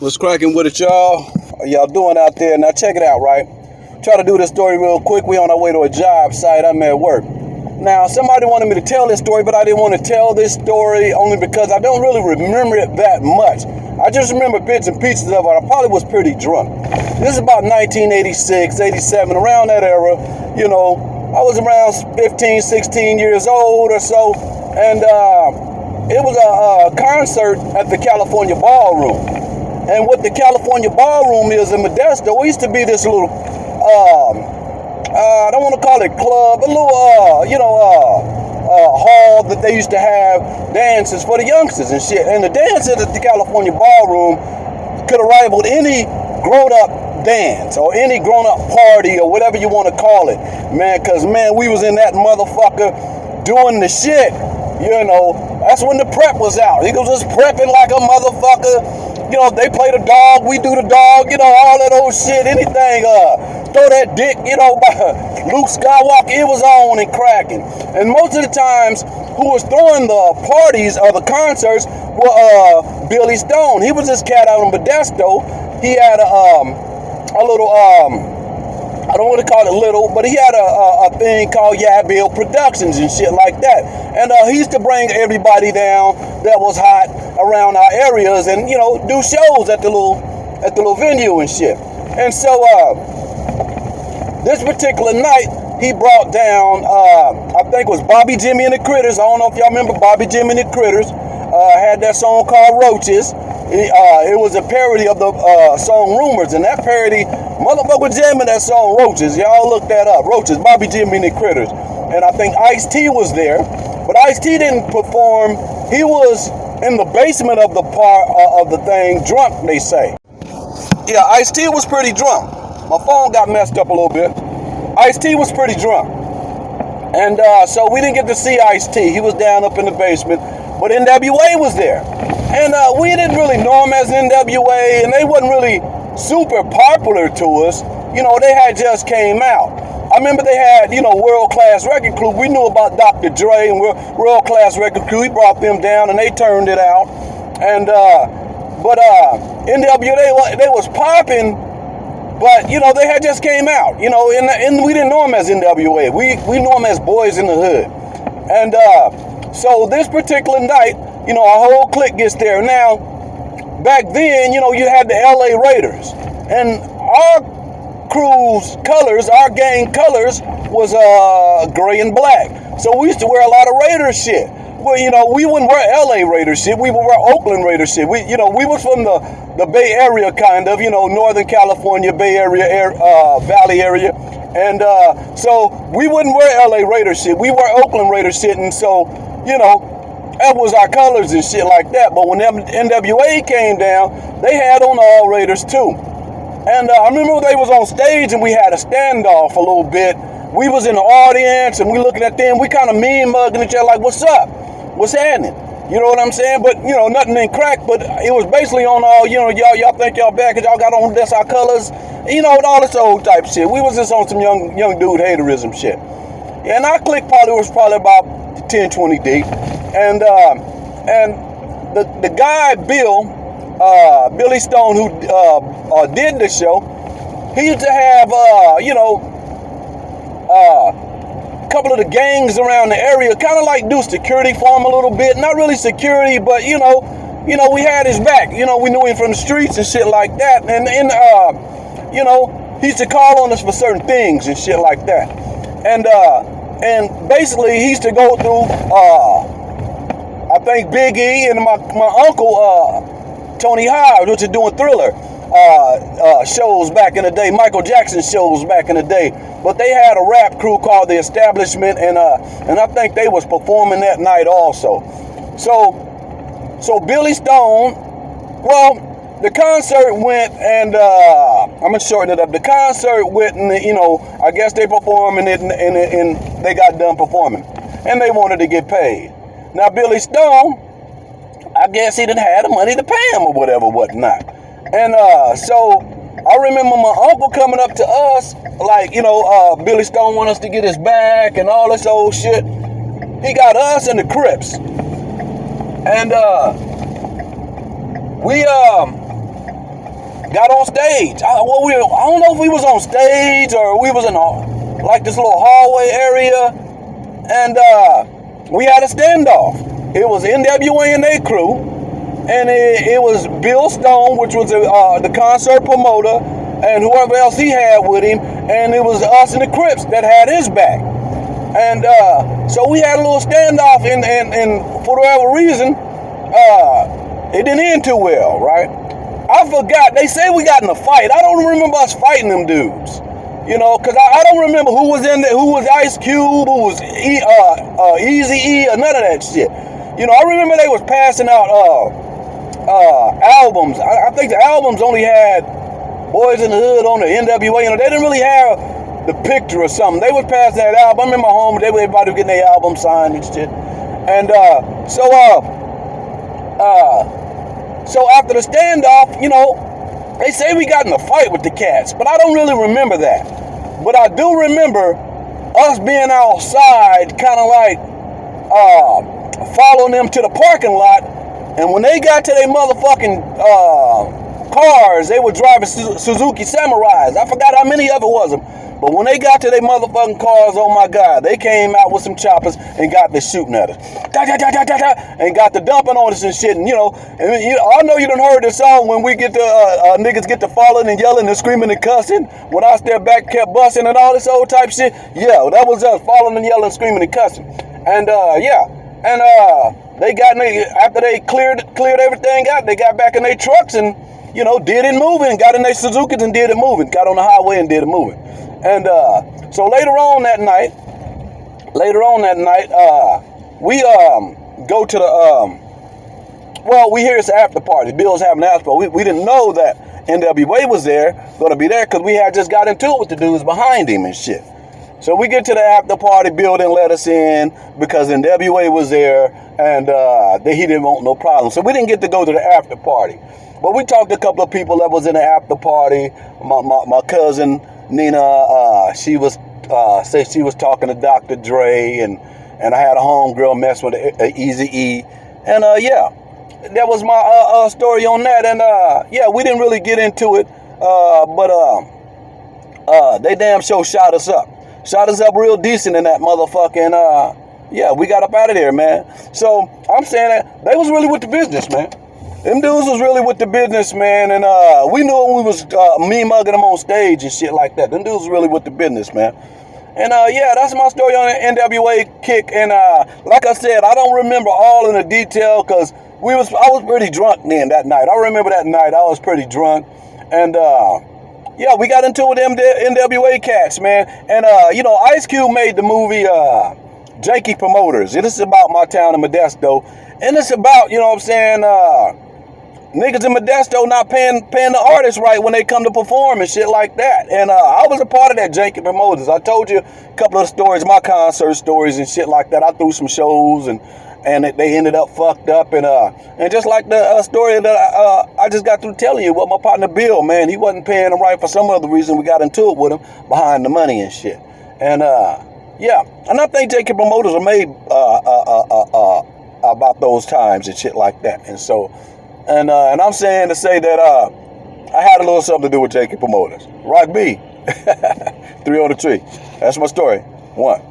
What's cracking with it, y'all? How y'all doing out there? Now check it out, right? Try to do this story real quick. We on our way to a job site. I'm at work. Now, somebody wanted me to tell this story, but I didn't want to tell this story only because I don't really remember it that much. I just remember bits and pieces of it. I probably was pretty drunk. This is about 1986, 87, around that era. You know, I was around 15, 16 years old or so, and it was a concert at the California Ballroom. And what the California Ballroom is in Modesto, it used to be this little, I don't want to call it club, a little, hall that they used to have dances for the youngsters and shit. And the dances at the California Ballroom could have rivaled any grown-up dance or any grown-up party or whatever you want to call it, man. Because, man, we was in that motherfucker doing the shit, you know. That's when the prep was out. He was just prepping like a motherfucker. You know, they play the dog, we do the dog, you know, all that old shit, anything, throw that dick, you know, Luke Skywalker, it was on and cracking. And most of the times, who was throwing the parties or the concerts were Billy Stone. He was this cat out in Modesto. He had a little, I don't want to call it little, but he had a thing called Bill Productions and shit like that. And he used to bring everybody down that was hot around our areas and, you know, do shows at the little venue and shit. And so this particular night, he brought down, I think it was Bobby Jimmy and the Critters. I don't know if y'all remember Bobby Jimmy and the Critters. Had that song called Roaches. It was a parody of the song Rumors, and that parody, motherfucker jamming that song Roaches. Y'all look that up. Roaches, Bobby Jimmy and the Critters. And I think Ice-T was there, but Ice-T didn't perform. He was in the basement of the part of the thing, drunk, they say. Yeah, Ice-T was pretty drunk. My phone got messed up a little bit. Ice-T was pretty drunk. And so we didn't get to see Ice-T. He was down up in the basement, but NWA was there. And we didn't really know him as NWA, and they wasn't really super popular to us. You know, they had just came out. I remember they had, you know, World Class Record Crew. We knew about Dr. Dre and World Class Record Crew. We brought them down, and they turned it out. And but NWA, they was popping, but you know, they had just came out. You know, and we didn't know them as NWA. We knew them as Boys in the Hood. And so this particular night, you know, our whole clique gets there. Now, back then, you know, you had the LA Raiders. And our crew's colors, our gang colors, was gray and black. So we used to wear a lot of Raiders shit. Well, you know, we wouldn't wear LA Raiders shit. We would wear Oakland Raiders shit. We was from the Bay Area, kind of, you know, Northern California, Bay Area, Valley area. And so we wouldn't wear LA Raiders shit. We wear Oakland Raiders shit. And so, you know, that was our colors and shit like that. But when NWA came down, they had on all Raiders too. And I remember they was on stage and we had a standoff a little bit. We was in the audience and we looking at them. We kind of mean mugging each other like, what's up? What's happening? You know what I'm saying? But, you know, nothing in crack. But it was basically on all, you know, y'all think y'all bad because y'all got on that's our colors. You know, all this old type shit. We was just on some young dude haterism shit. And our clique was probably about 10, 20 deep. And the guy, Billy Stone, who did the show, he used to have, a couple of the gangs around the area, kind of like do security for him a little bit. Not really security, but, you know, we had his back. You know, we knew him from the streets and shit like that. And you know, he used to call on us for certain things and shit like that. And basically, he used to go through, I think Big E and my uncle, Tony Hyde, which is doing Thriller shows back in the day, Michael Jackson shows back in the day. But they had a rap crew called The Establishment, and I think they was performing that night also. So Billy Stone, well, the concert went, and I'm gonna shorten it up. The concert went, and you know, I guess they performed, and they got done performing, and they wanted to get paid. Now Billy Stone, I guess he didn't have the money to pay him or whatnot. And so I remember my uncle coming up to us, like, you know, Billy Stone want us to get his back and all this old shit. He got us and the Crips. And we got on stage. I don't know if we was on stage or we was in like this little hallway area, and we had a standoff. It was NWA and their crew, and it was Bill Stone, which was the concert promoter, and whoever else he had with him, and it was us and the Crips that had his back. And so we had a little standoff, and for whatever reason, it didn't end too well, right? I forgot. They say we got in a fight. I don't remember us fighting them dudes. You know, because I don't remember who was in there, who was ICECUBE, who was EAZY, or none of that shit. You know, I remember they was passing out albums. I think the albums only had Boys in the Hood on the NWA. You know, they didn't really have the picture or something. They was passing that album. I'm in my home. Everybody was getting their album signed and shit. And so after the standoff, you know, they say we got in a fight with the cats, but I don't really remember that. But I do remember us being outside, kind of like following them to the parking lot. And when they got to their motherfucking cars, they were driving Suzuki Samurais. I forgot how many of it was them. But when they got to their motherfucking cars, oh my God, they came out with some choppers and got the shooting at us. And got the dumping on us and shit. And, I know you done heard this song when we get to, niggas get to falling and yelling and screaming and cussing. When I stepped back, kept busting and all this old type shit. Yeah, that was us falling and yelling, screaming and cussing. And, they got, after they cleared everything out, they got back in their trucks and, did it moving. Got in their Suzukis and did it moving. Got on the highway and did it moving. And so later on that night, we go to the, we hear it's an after party. Bill's having an after party. We didn't know that NWA was going to be there, because we had just got into it with the dudes behind him and shit. So we get to the after party. Bill didn't let us in because NWA was there, and he didn't want no problem. So we didn't get to go to the after party. But we talked to a couple of people that was in the after party. My cousin Nina, she was talking to Dr. Dre, and I had a homegirl mess with EAZY, and that was my story on that. And we didn't really get into it, but they damn sure shot us up real decent in that motherfucking. We got up out of there, man. So I'm saying that they was really with the business, man. Them dudes was really with the business, man, and we knew when we was me mugging them on stage and shit like that. Them dudes was really with the business, man. And that's my story on the NWA kick. And like I said, I don't remember all in the detail, because I was pretty drunk then that night. I remember that night I was pretty drunk, and we got into it with them NWA cats, man. And IceCube made the movie Janky Promoters. This is about my town in Modesto, and it's about, niggas in Modesto not paying the artists right when they come to perform and shit like that. And I was a part of that Janky Promoters. I told you a couple of stories, my concert stories and shit like that. I threw some shows and they ended up fucked up. And just like the story that I just got through telling you with my partner Bill, man, he wasn't paying them right for some other reason. We got into it with him behind the money and shit. And and I think Janky Promoters are made about those times and shit like that. And so. And I'm saying to say that I had a little something to do with Janky Promoters. Rock B. 3 on the tree. That's my story. 1.